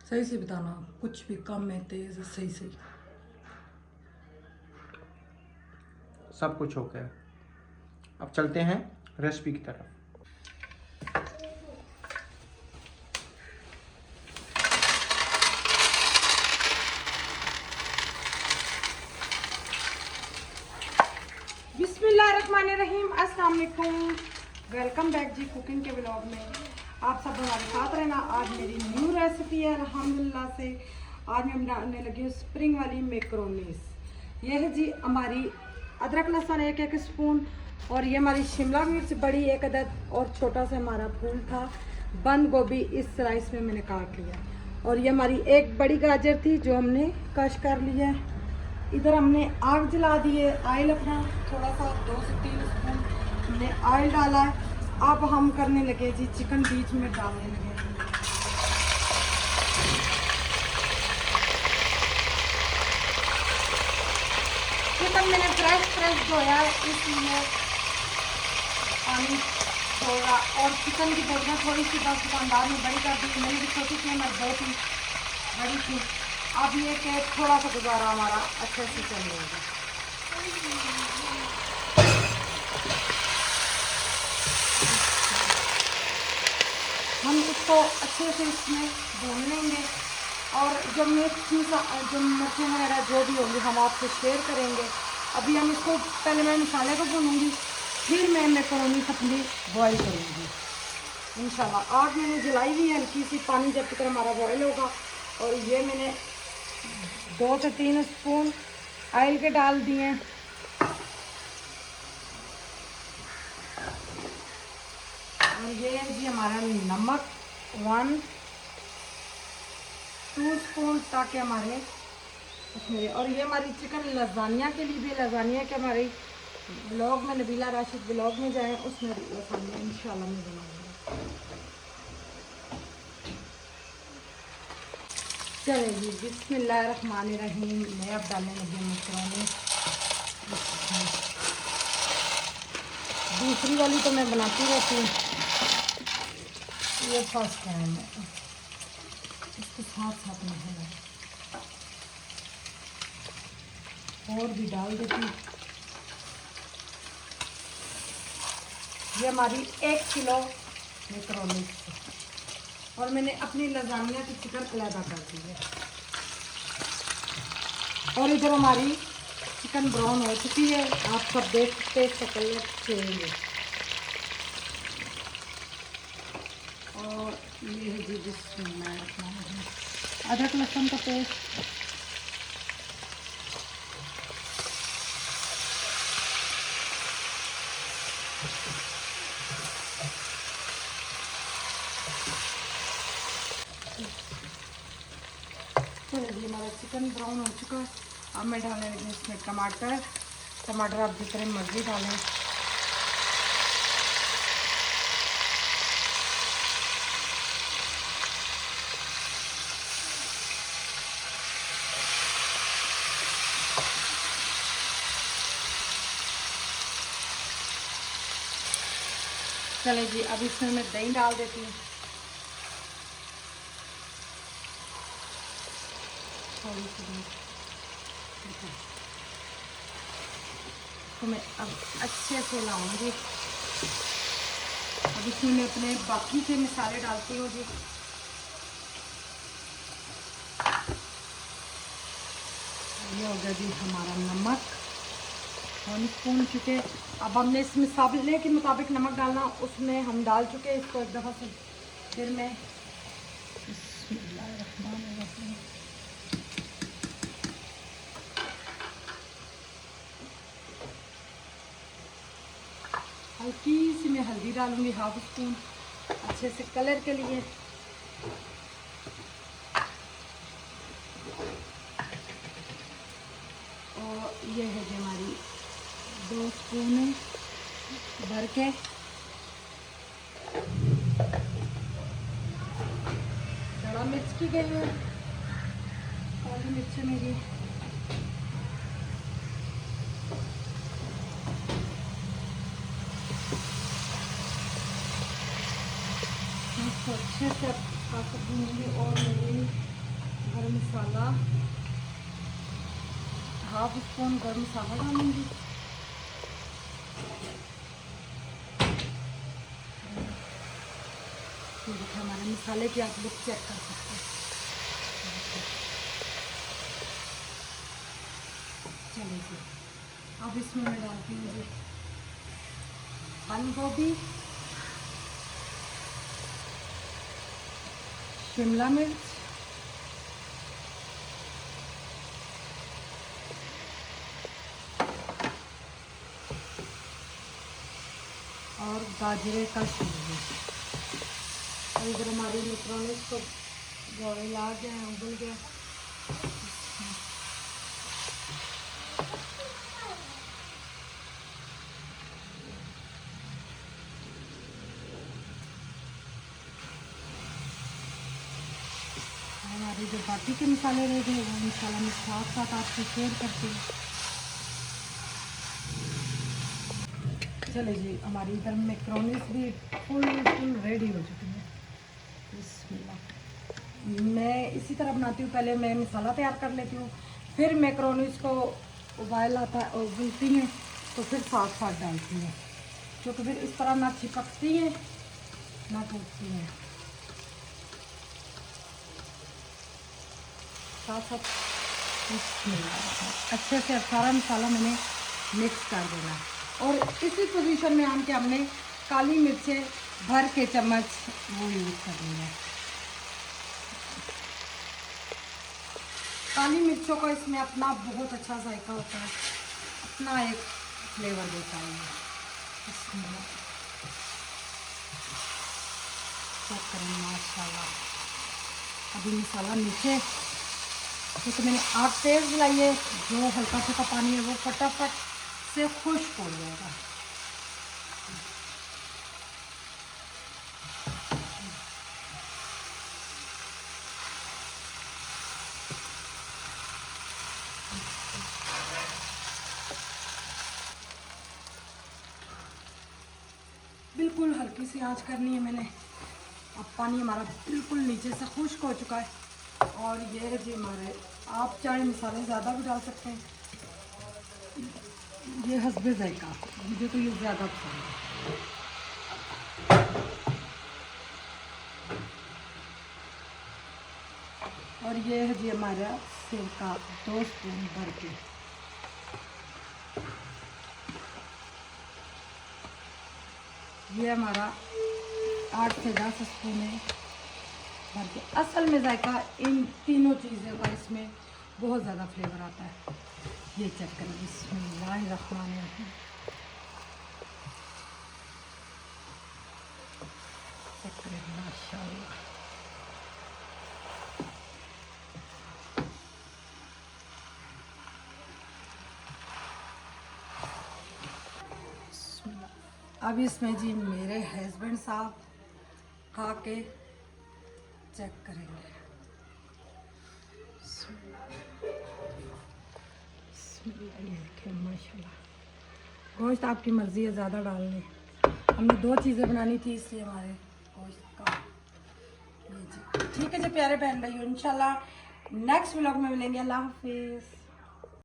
सही से बताना, कुछ भी कम में तेज सही सही। सब कुछ हो गया। अब चलते हैं रेसिपी की तरफ। बिस्मिल्लाहिर्रहमानिर्रहीम, अस्सलाम वालेकुम। वेलकम बैक जी कुकिंग के ब्लॉग में। आप सब हमारे साथ रहना। आज मेरी न्यू रेसिपी है अल्हम्दुलिल्लाह से। आज मैं बनाने लगी हूँ स्प्रिंग वाली मैक्रोनीस। यह है जी हमारी अदरक लहसुन एक एक स्पून, और ये हमारी शिमला मिर्च बड़ी एक अदद, और छोटा सा हमारा फूल था। बंद गोभी इस स्लाइस में मैंने काट लिया, और ये हमारी एक बड़ी गाजर थी जो हमने कश कर लिया है। इधर हमने आग जला दी है। ऑयल अपना थोड़ा सा 2 से 3 स्पून हमने ऑयल डाला है। अब हम करने लगे जी चिकन, बीच में डालने लगे। चिकन मैंने फ्रेश धोया है, इसलिए पानी थोड़ा, और चिकन की बोटियाँ थोड़ी सी बस दुकानदार ने बड़ी कर दी, मैंने भी छोटी थी, मैं बहुत ही बड़ी थी। अब ये कि थोड़ा सा गुजारा हमारा अच्छे से चल जाएगा। हम इसको अच्छे से इसमें भून लेंगे, और जब मिर्चें वगैरह जो भी होंगी हम आपसे शेयर करेंगे। अभी हम इसको पहले मैं मसाले को भूनूंगी, फिर मैं मैक्रोनी अपनी बॉईल करूँगी इंशाल्लाह। आग मैंने जलाई हुई है हल्की सी, पानी जब तक हमारा बॉयल होगा। और ये मैंने 2 से 3 स्पून ऑयल के डाल दिए हैं। और ये है जी हमारा नमक 1-2 स्पून, ताकि हमारे उसमें, और ये हमारी चिकन लजानिया के लिए भी, लजानिया के हमारे ब्लॉग में, नबीला राशिद ब्लॉग में जाएं, उसमें लजानिया इंशाल्लाह मैं बनाऊंगी। चले जी, बिस्मिल्लाहिर्रहमानिर्रहीम। मैं अब डालने लगी हूँ मैक्रोनी। दूसरी वाली तो मैं बनाती रहती हूँ, ये फर्स्ट टाइम है। इसके साथ साथ में है और भी डाल देती हूँ। ये हमारी 1 किलो मैक्रोनी, और मैंने अपनी लजानिया की चिकन अलग कर दी है। और इधर हमारी चिकन ब्राउन हो चुकी है, आप सब देख सकते हैं इसका कलर चेंज है। और ये है जी बिस्मिल्लाहिर्रहमानिर्रहीम अदरक लहसुन का पेस्ट। चलिए जी, हमारा चिकन ब्राउन हो चुका है। अब मैं डालने लगी इसमें टमाटर। टमाटर आप जितने मर्जी डालें। चले जी, अब इसमें मैं दही डाल देती हूँ थोड़ी सी। तो मैं अब अच्छे से लाऊंगी। अब इसमें मैं अपने बाकी के मसाले डालती हूँ जी। ये हो गया जी हमारा नमक 1 स्पून चुके। अब हमने इस मसाले के मुताबिक नमक डालना, उसमें हम डाल चुके हैं। इसको एक दफ़ा से फिर मैं हल्की सी मैं हल्दी डालूंगी, 1/2 स्पून, अच्छे से कलर के लिए। और ये है जो हमारी 2 स्पून भर के बड़ा मिर्च की गई है, काली मिर्च मेरी। इसको अच्छे से भूनूंगी। और मेरी गरम मसाला, हाफ स्पून गरम मसाला डालूंगी। ये देखिए हमारे मसाले की आप लुक चेक कर सकते हैं। चलिए जी, अब इसमें मैं डालती हूँ जी बंद गोभी, शिमला मिर्च, और गाजरे का शूर। और इधर हमारी मैक्रोनी को बॉयल आ गया है, उबल गया। हमारे जो बाकी के मसाले रह गए वो मसाला मैं साथ साथ आपसे शेयर करती हूँ। चले जी, हमारी इधर मैक्रोनीस भी फुल रेडी हो चुकी है। बिस्मिल्लाह। मैं इसी तरह बनाती हूँ, पहले मैं मसाला तैयार कर लेती हूँ, फिर मैक्रोनीस को उबाल आता है, उबलती हैं तो फिर साथ साथ डालती हूँ, क्योंकि फिर इस तरह ना चिपकती हैं ना टूटती हैं। साथ साथ अच्छे से सारा मसाला मैंने मिक्स कर देना। और इसी पोजीशन में आन के हमने काली मिर्चें भर के चम्मच वो यूज़ करनी है। काली मिर्चों का इसमें अपना बहुत अच्छा जायका होता है, अपना एक फ्लेवर देता है इसमें। चेक करें माशाल्लाह, अभी मसाला नीचे, क्योंकि मैंने आग तेज़ जलाई है, जो हल्का फुल्का पानी है वो फटाफट से खुश्क हो जाएगा। बिल्कुल हल्की सी आंच करनी है मैंने। अब पानी हमारा बिल्कुल नीचे से खुश्क हो चुका है। और ये है जी हमारे, आप चाहे मसाले ज़्यादा भी डाल सकते हैं, ये हस्बे जायका, मुझे तो ये ज़्यादा पसंद है। और ये है जी हमारा सिरका 2 स्पून भर के। ये हमारा 8 से 10 स्पून है भर के। असल में जायका इन तीनों चीज़ों का इसमें बहुत ज़्यादा फ्लेवर आता है। ये चेक करें, बिस्मिल्लाहिर्रहमानिर्रहीम। चेक करें माशाल्लाह। अब इसमें जी मेरे हस्बैंड साहब खा के चेक करेंगे। माशाल्लाह, गोश्त आपकी मर्ज़ी है ज़्यादा डालने, हमने 2 चीज़ें बनानी थी इसलिए हमारे गोश्त का ये जी। ठीक है जी प्यारे बहन भाइयों, इंशाल्लाह नेक्स्ट व्लॉग में मिलेंगे। अल्लाह हाफिज़।